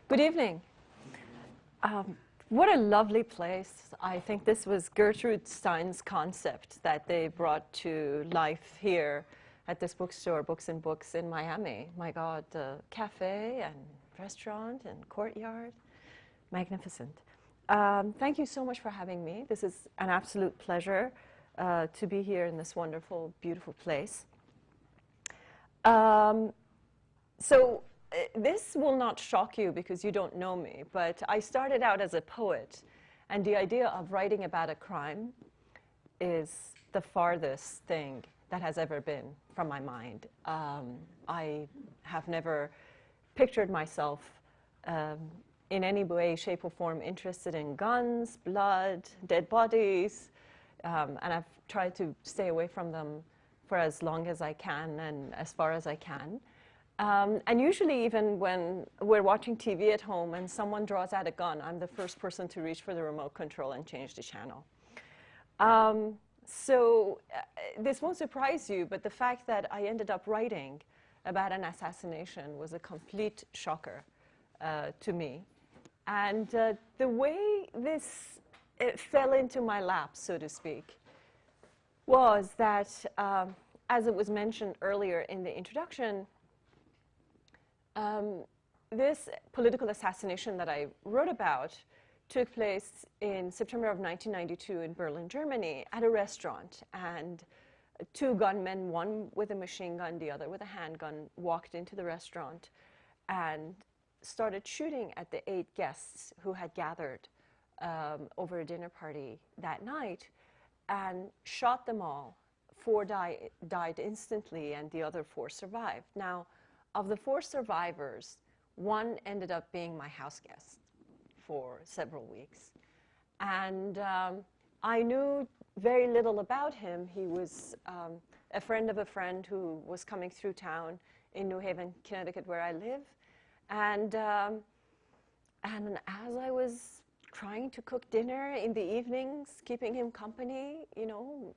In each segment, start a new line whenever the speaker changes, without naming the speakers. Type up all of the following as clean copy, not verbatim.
Good evening. What a lovely place. I think this was Gertrude Stein's concept that they brought to life here at this bookstore, Books and Books in Miami. My God, the cafe and restaurant and courtyard, magnificent. Thank you so much for having me. This is an absolute pleasure to be here in this wonderful, beautiful place. This will not shock you because you don't know me, but I started out as a poet, and the idea of writing about a crime is the farthest thing that has ever been from my mind. I have never pictured myself in any way, shape, or form interested in guns, blood, dead bodies, and I've tried to stay away from them for as long as I can and as far as I can. And usually even when we're watching TV at home and someone draws out a gun, I'm the first person to reach for the remote control and change the channel. This won't surprise you, but the fact that I ended up writing about an assassination was a complete shocker to me. And the way this fell into my lap, so to speak, was that, as it was mentioned earlier in the introduction, this political assassination that I wrote about took place in September of 1992 in Berlin, Germany, at a restaurant. And two gunmen, one with a machine gun, the other with a handgun, walked into the restaurant and started shooting at the 8 guests who had gathered over a dinner party that night and shot them all. 4 died instantly, and the other 4 survived. Now, of the 4 survivors, 1 ended up being my house guest for several weeks. And I knew very little about him. He was a friend of a friend who was coming through town in New Haven, Connecticut, where I live. And as I was trying to cook dinner in the evenings, keeping him company, you know,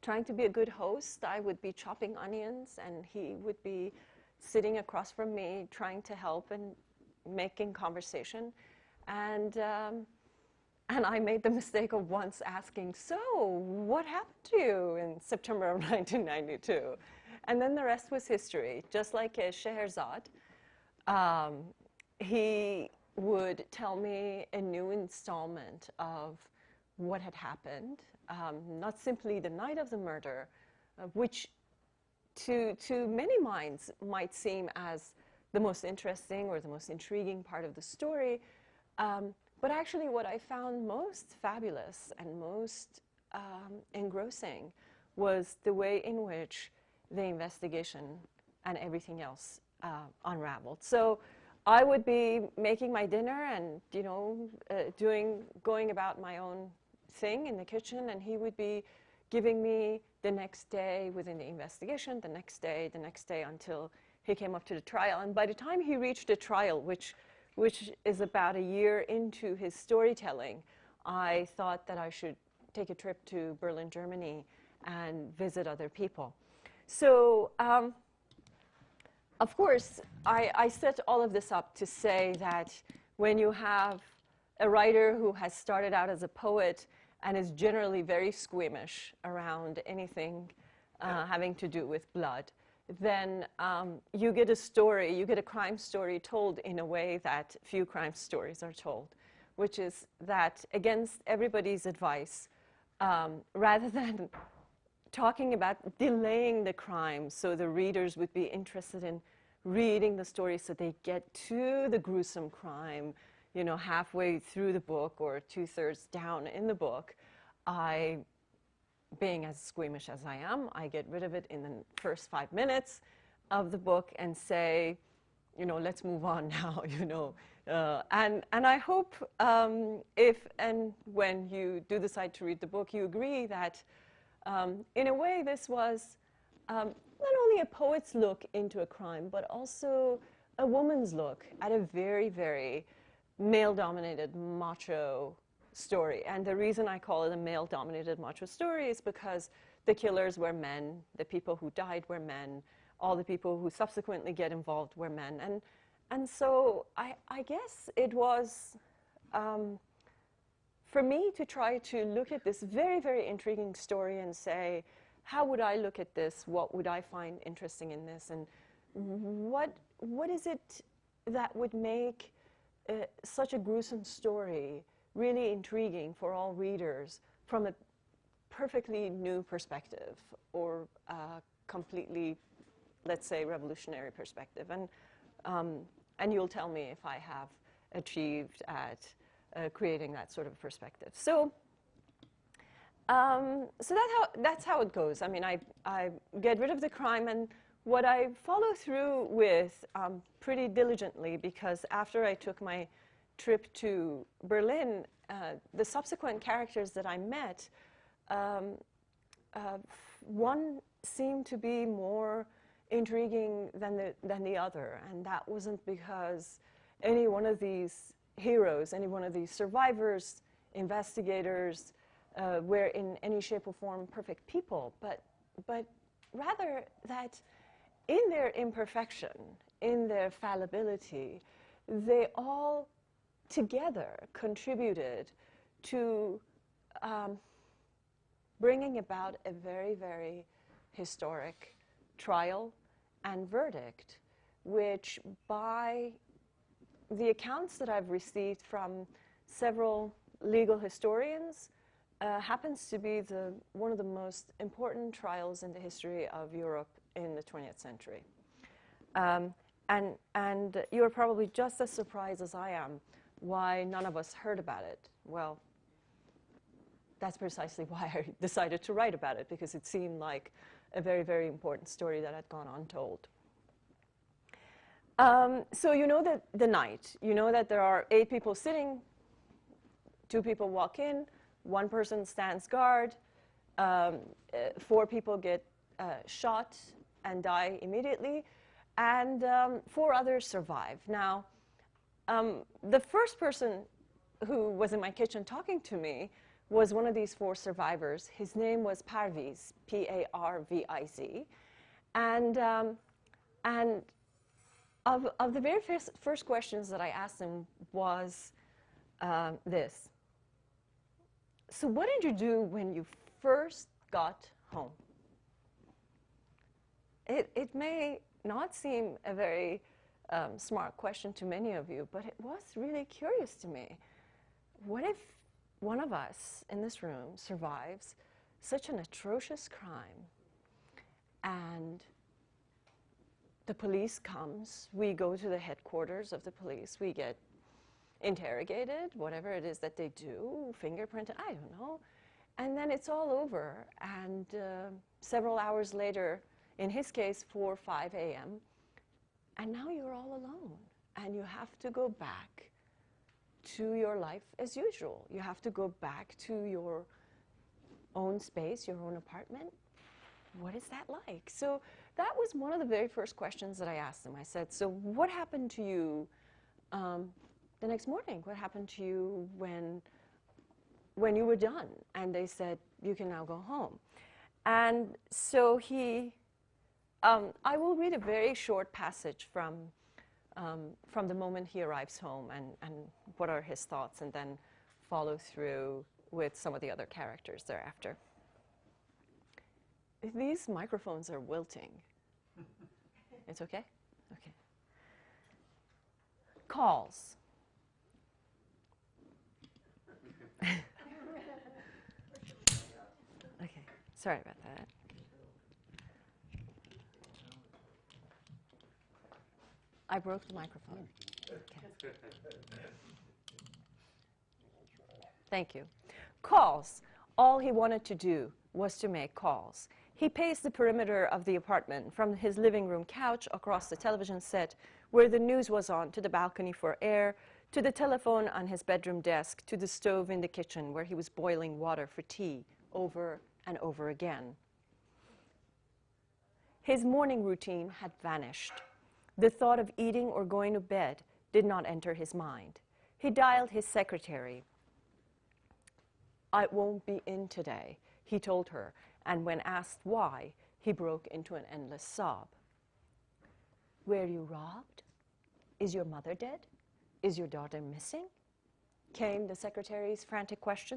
trying to be a good host, I would be chopping onions, and he would be sitting across from me, trying to help and making conversation. And I made the mistake of once asking, "So, what happened to you in September of 1992? And then the rest was history. Just like Scheherazade, he would tell me a new installment of what had happened, not simply the night of the murder, which to many minds might seem as the most interesting or the most intriguing part of the story. But actually what I found most fabulous and most engrossing was the way in which the investigation and everything else unraveled. So I would be making my dinner and, you know, going about my own thing in the kitchen, and he would be giving me the next day within the investigation, the next day, until he came up to the trial. And by the time he reached the trial, which is about a year into his storytelling, I thought that I should take a trip to Berlin, Germany, and visit other people. So, of course, I set all of this up to say that when you have a writer who has started out as a poet and is generally very squeamish around anything having to do with blood, then you get a story, you get a crime story told in a way that few crime stories are told, which is that against everybody's advice, rather than talking about delaying the crime so the readers would be interested in reading the story so they get to the gruesome crime, you know, halfway through the book or 2/3 down in the book, being as squeamish as I am, I get rid of it in the first 5 minutes of the book and say, you know, let's move on now, you know. And I hope if and when you do decide to read the book, you agree that in a way this was not only a poet's look into a crime, but also a woman's look at a very, very male-dominated, macho story. And the reason I call it a male-dominated macho story is because the killers were men, the people who died were men, all the people who subsequently get involved were men. And so I guess it was for me to try to look at this very, very intriguing story and say, how would I look at this? What would I find interesting in this? And what is it that would make such a gruesome story really intriguing for all readers from a perfectly new perspective or completely, let's say, revolutionary perspective? And you'll tell me if I have achieved at creating that sort of perspective. So that's how it goes. I mean, I get rid of the crime, and what I follow through with pretty diligently, because after I took my trip to Berlin, the subsequent characters that I met, one seemed to be more intriguing than the other, and that wasn't because any one of these heroes, any one of these survivors, investigators, were in any shape or form perfect people, but rather that in their imperfection, in their fallibility, they all together contributed to bringing about a very, very historic trial and verdict, which by the accounts that I've received from several legal historians happens to be one of the most important trials in the history of Europe in the 20th century. And you're probably just as surprised as I am why none of us heard about it. Well, that's precisely why I decided to write about it, because it seemed like a very, very important story that had gone untold. So you know that the night, you know that there are 8 people sitting, 2 people walk in, 1 person stands guard, 4 people get shot and die immediately, and 4 others survive. Now, the first person who was in my kitchen talking to me was one of these 4 survivors. His name was Parviz, P-A-R-V-I-Z, and of the very first questions that I asked him was this. So what did you do when you first got home? It may not seem a very smart question to many of you, but it was really curious to me. What if one of us in this room survives such an atrocious crime, and the police comes, we go to the headquarters of the police, we get interrogated, whatever it is that they do, fingerprinted, I don't know, and then it's all over, and several hours later, in his case, 4 or 5 a.m., and now you're all alone, and you have to go back to your life as usual. You have to go back to your own space, your own apartment. What is that like? So that was one of the very first questions that I asked them. I said, so what happened to you the next morning? What happened to you when you were done? And they said, you can now go home. And so I will read a very short passage from the moment he arrives home and what are his thoughts, and then follow through with some of the other characters thereafter. These microphones are wilting. It's okay? Okay. Calls. Okay, sorry about that. I broke the microphone. Okay. Thank you. Calls. All he wanted to do was to make calls. He paced the perimeter of the apartment, from his living room couch across the television set where the news was on, to the balcony for air, to the telephone on his bedroom desk, to the stove in the kitchen where he was boiling water for tea over and over again. His morning routine had vanished. The thought of eating or going to bed did not enter his mind. He dialed his secretary. I won't be in today, he told her, and when asked why, he broke into an endless sob. Were you robbed? Is your mother dead? Is your daughter missing? Came the secretary's frantic questions.